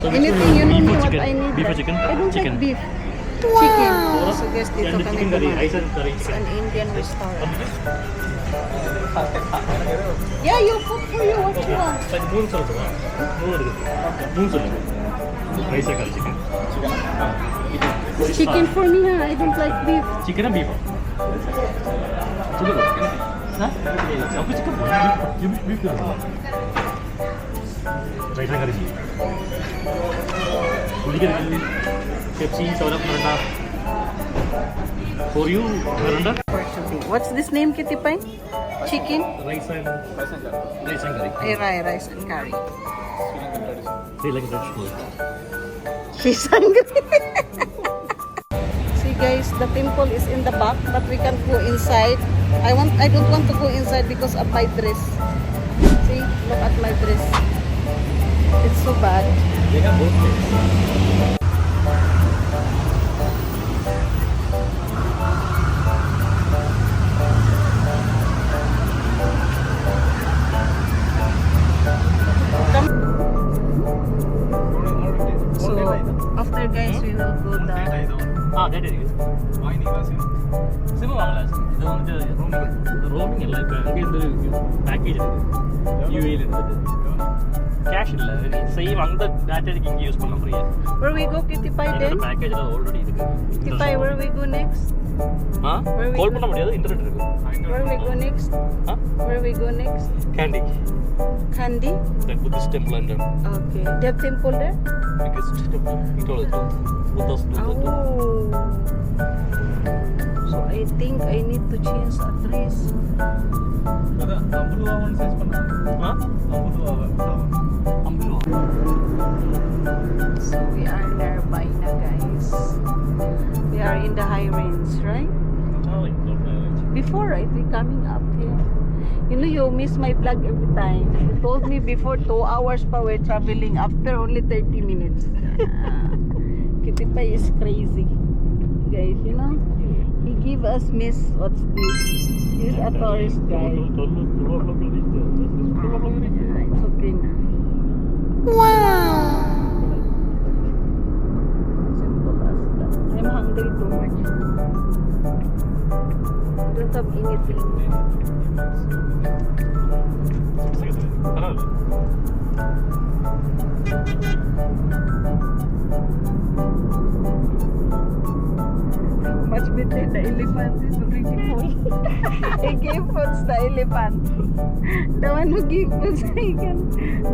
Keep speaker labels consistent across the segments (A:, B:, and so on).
A: Anything you know
B: beef
A: me
B: or
A: what
B: chicken?
A: I need.
B: Beef or
A: right?
B: chicken?
A: I don't
B: Chicken.
A: like beef. Chicken. So guys, dito
B: And the
A: kami
B: chicken curry,
A: kumain.
B: rice and curry.
A: It's an Indian restaurant. Yeah, you cook for you what you want.
B: ಮೂರು ಸ್ವಲ್ಪ ಮೂರು ಮೂರು ಸ್ವಲ್ಪ rice curry chicken
A: Chicken for me, huh? I don't like beef.
B: Chicken beef chicken aku chicken beef rice curry ಉಳಿಗೆ Pepsi 7-Up Miranda for you Miranda
A: For today. What's this name, Kitty Pie? Chicken?
B: rice and curry
A: Rice and curry.
B: they like that food.
A: She's hungry. See guys, the temple is in the back, but we can't go inside. I don't want to go inside because of my dress. See, look at my dress. It's so bad.
B: They have both places.
A: So after guys, we will go down.
B: that is SIM വാങ്ങല ഇത് വന്നിട്ട് റോമിംഗ് അല്ല ഇപ്പം എനിക്ക് എന്തൊരു പാക്കേജ് ഉണ്ട് യു എയിൽ എടുത്തിട്ട് ക്യാഷ് ഇല്ല സെയിം അങ്ങനത്തെ ഡാറ്റ എനിക്ക് ഇങ്ങനെ യൂസ് பண்ண free
A: Where we go, Kitty Pie then?
B: Package already இருக்கு
A: Kitty Pie, where we go next?
B: ஆ கால் பண்ண முடியாது இன்டர்நெட் இருக்கு
A: Where we go next?
B: ஆ
A: Where we go next?
B: Kandy
A: Kandy?
B: that Buddhist temple and
A: Okay. They have temple there?
B: biggest temple in all the Buddha's temple.
A: Oh. So I think I need to change address.
B: Huh?
A: So we are nearby na guys. We are in the high range, right? Before, right? We coming up here. You know, you miss my vlog every time. You told me before 2 hours pa we're traveling. After only 30 minutes. Kitty Pie is crazy. Guys, you know? He give us miss. What's this? He's a tourist guy. It's okay na. Wow! Simple as that. I'm hungry too much. I don't have anything. Much better the elephant is already full. He gave food to the elephant. The one who gave food he can.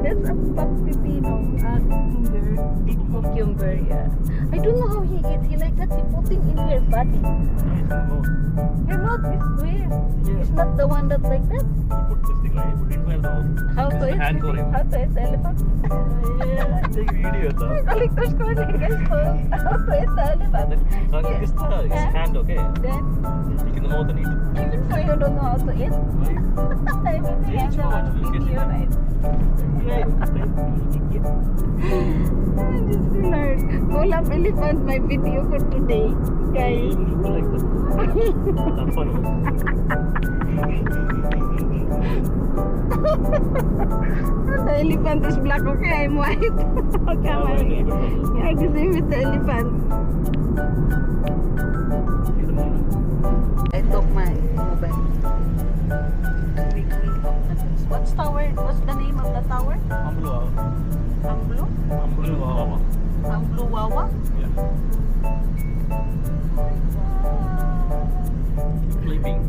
A: That's a pop pepino. Cucumber. Big cucumber, yeah. I don't know how he eat. He like that. He putting in your body. Your mouth is weird. It's not the one that like that. How to eat?
B: Hand for him.
A: How to eat the elephant? Collector's corner, guys. How to eat the elephant?
B: hand, okay?
A: Then,
B: You can more than eat.
A: even though you don't know how to eat, everything else I want to give you, right? I just learned. Full of elephant, my video for today, guys. The elephant is black, okay? I'm white. Okay, yeah, the same with the elephant. I took my mobile. What's tower? What's the name of the tower? Amblu? Amblu Wawa?
B: Sleeping.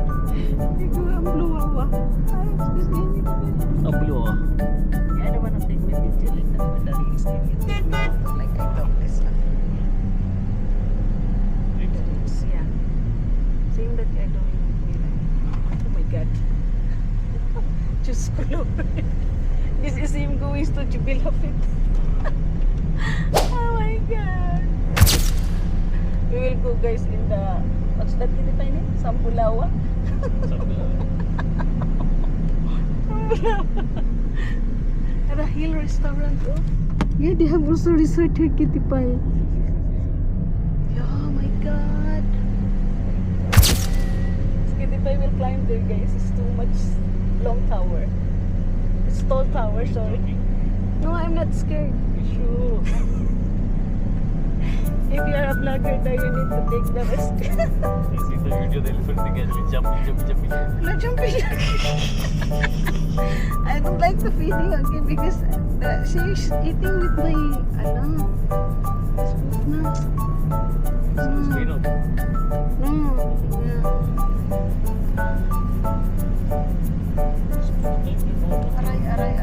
A: Amblu Wawa. Excuse me.
B: Ambluwa.
A: Yeah, I don't want to take my picture like that, but that is like I talk this stuff. Yeah. Same that I don't even like. Oh my god. Just color. This is him going to Jubilafit. Oh my god. We will go guys in the what's that Kitty Pie name? Sampulawa. Sampulawa. At a hill restaurant, oh. Yeah, they have also resort here, Kitty Pie. Oh my god. Kitty Pie will climb there, guys. It's too much long tower. It's tall tower, sorry. No, I'm not scared.
B: Sure.
A: If you are a vlogger, now you need to take the risk.
B: I see the video, the elephant thing actually jumping.
A: No jumping. I don't like the feeding, okay, because she's eating with my spoon. No.
B: Clean up.
A: No. Yeah. Aray.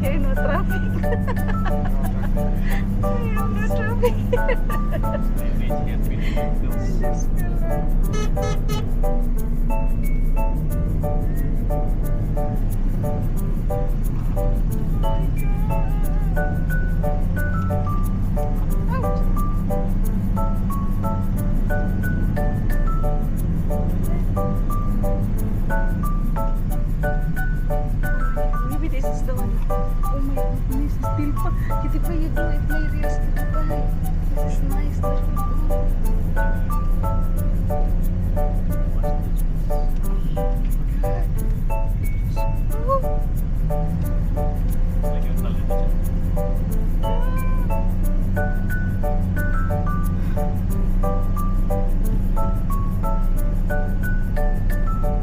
A: Here, no traffic. Here, no traffic. Maybe this is the one. Oh my goodness, still pa. Kitty pa, you do it, my real Kitty pa. This is nice.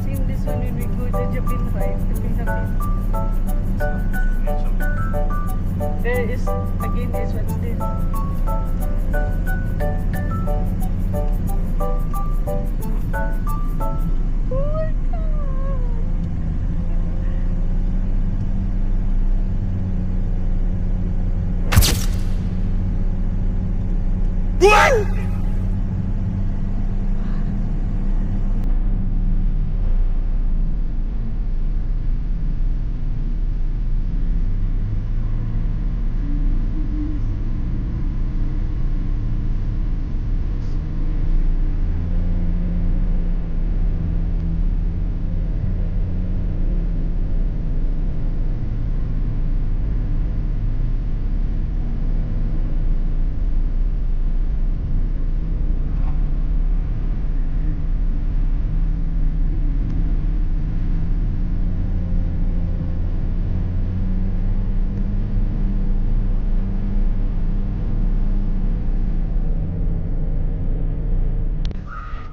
A: Same this one when we go to Japan, right? There is, again, is what's this? Oh my God! What?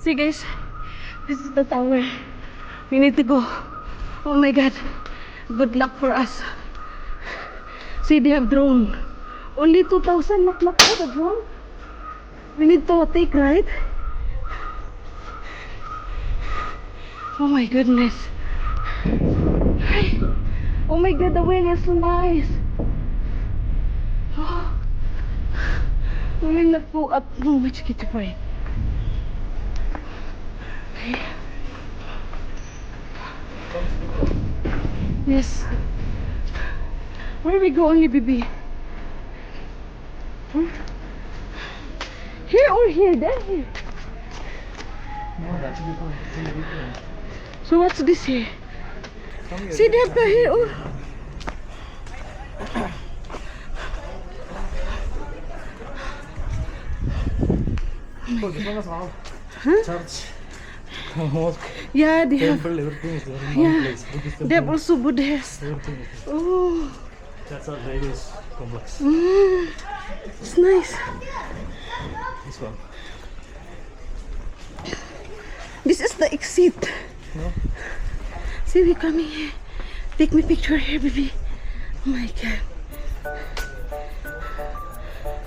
A: See guys, this is the tower. We need to go. Oh my god. Good luck for us. See, they have drone. Only 2,000 luck for the drone. We need to take, right? Oh my goodness. Oh my god, the wind is so nice. Oh. We will not go up. No, which Kitty Pie? Yes. Where we go only, baby? Here or here? There, here.
B: No, that's a good one.
A: So what's this here? See, they have the here. Oh.
B: Oh, this one is all.
A: Huh?
B: Church. Mosque.
A: Yeah, they have.
B: Temple, everything is there in one
A: Yeah,
B: place. Buddhist
A: they have
B: temple,
A: also Buddhist.
B: everything is there.
A: Oh,
B: That's our railways complex.
A: it's nice.
B: This one.
A: This is the exit.
B: No?
A: See, we coming here. Take me picture here, baby. Oh my god.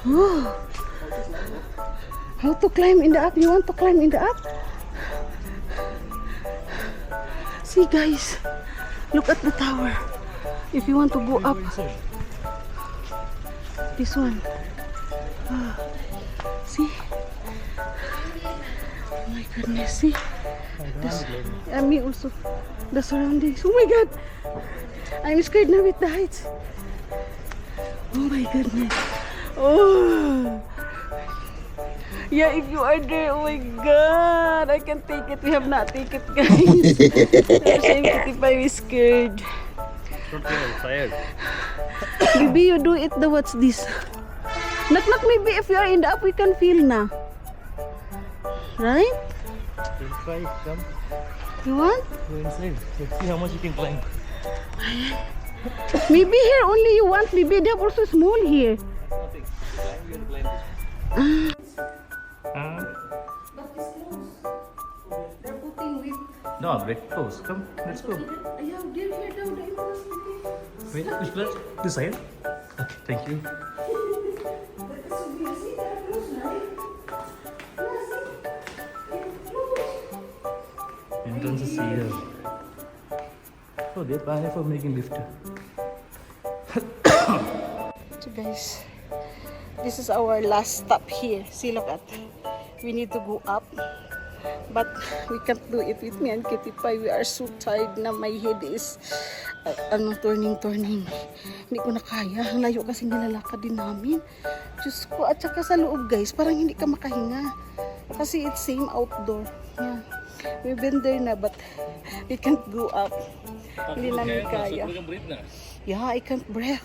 A: Oh. How to climb in the up? You want to climb in the up? See guys, look at the tower. If you want to go up, this one. See? Oh my goodness, see? Me also. The surroundings. Oh my god! I'm scared now with the heights. Oh my goodness. Oh. Yeah, if you are there, oh my god, I can take it. We have not taken it, guys. I'm very scared.
B: I'm tired.
A: Maybe you do it. What's this? Not maybe if you are in the up, we can feel na. Right?
B: Let's try it. Come.
A: You want?
B: Go inside. Let's see how much you can climb.
A: Maybe here only you want. Maybe they are also small here.
B: Nothing. Climb, you have to climb this.
A: But it's close. They're putting with.
B: No, break close. Come, let's go.
A: Yeah, they're here down the entrance.
B: Wait, which place? This side? Okay, thank you.
A: But it's so busy. They're close, right? Yeah, see? It's close.
B: Entrance is here. Oh, they're planning for making lift.
A: So guys, this is our last stop here. See, look at. We need to go up. But we can't do it with me and Kitty Pie. We are so tired na my head is turning. Hindi ko na kaya. Ang layo kasi nilalakad din namin. Diyos ko. At saka sa loob guys, parang hindi ka makahinga. Kasi it's same outdoor. Yeah. We've been there na but we can't go up. Hindi namin kaya. Yeah, I can't breathe.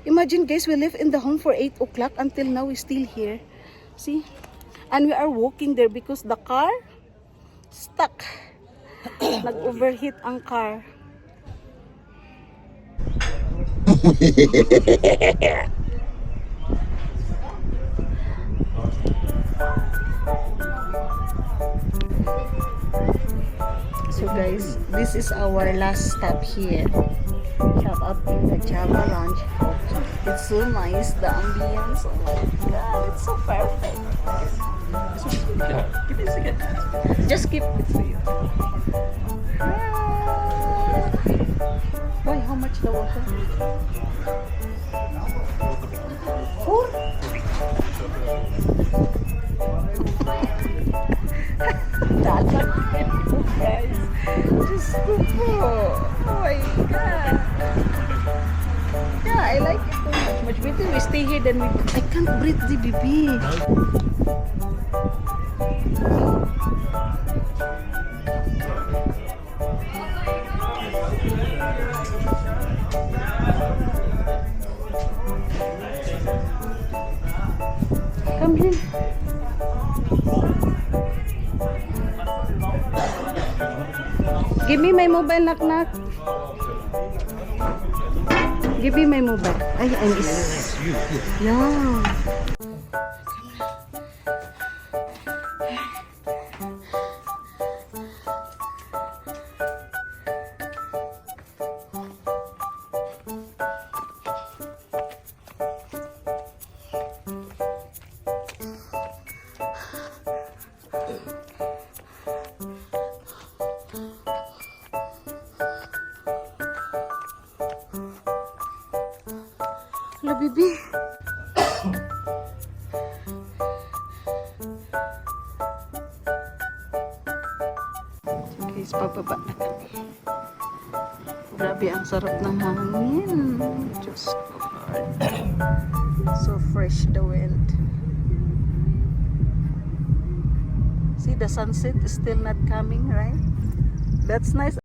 A: Imagine guys, we live in the home for 8 o'clock until now we're still here. See? And we are walking there because the car stuck. Nag-overheat ang car. So guys, this is our last stop here. Shout out in the Java Lounge. It's so nice, the ambience. Oh my god, it's so perfect.
B: Give me a second.
A: Just keep it for you. Why, how much the water? 4? Guys, just go po. Oh my god. Yeah, I like it so much. Much better we stay here than we. I can't breathe the baby. Come here. Give me my mobile, knock. Give me my mobile. Ay, I miss. Yeah. Hello, baby. Okay, pababa na kami. Grabe, ang sarap ng hangin. Diyos ko, Lord. So fresh the wind. See, the sunset is still not coming, right? That's nice.